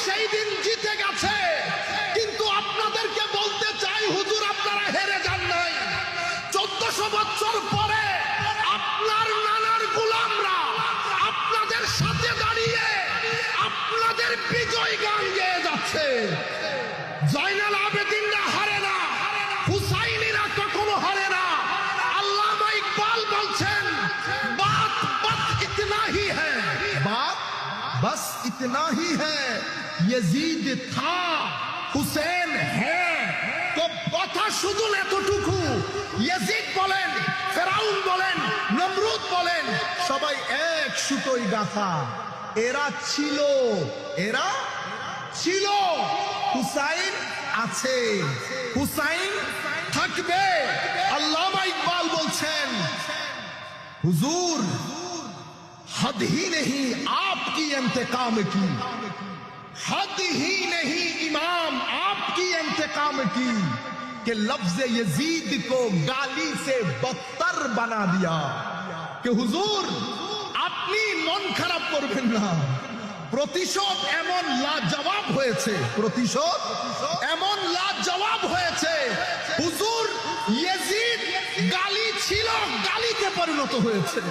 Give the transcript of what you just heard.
সেই দিন জিতে গেছে, কিন্তু আপনাদেরকে বলতে চাই হুজুর আপনারা হেরে যান নাই। 1400 বছর পরে আপনার নানার গোলামরা আপনাদের সাথে দাঁড়িয়ে আপনাদের বিজয় গান গেয়ে যাচ্ছে। জয়নাল আবেদিনরা হারে না, হুসাইনিরা কখনো হারে না। আল্লামা ইকবাল বলছেন বাত বাত ইতনা হি হ্যায়, বাত बस इतना ही है, यजीद था হুসেন হ্যাঁ। তো কথা শুধু এতটুকু, ইয়াজিদ বলেন, ফেরাউন বলেন, নমরুদ বলেন, সবাই এক সুতোয় গাঁথা। এরা ছিল, হুসাইন আছে, হুসাইন থাকবে। আল্লামা ইকবাল বলছেন হুজুর हद ही नहीं आपकी इंतकाम की, हद ही नहीं इमाम आपकी इंतकाम की, कि लफ्ज यजीद को गाली से बदतर बना दिया। कि হুজুর আপনি মন খারাপ করবেন না, প্রতিশোধ এমন লাজবাব হয়েছে, প্রতিশোধ এমন লাজবাব হয়েছে। হুজুর ইয়াজিদ গালি ছিল, গালিতে পরিণত হয়েছে।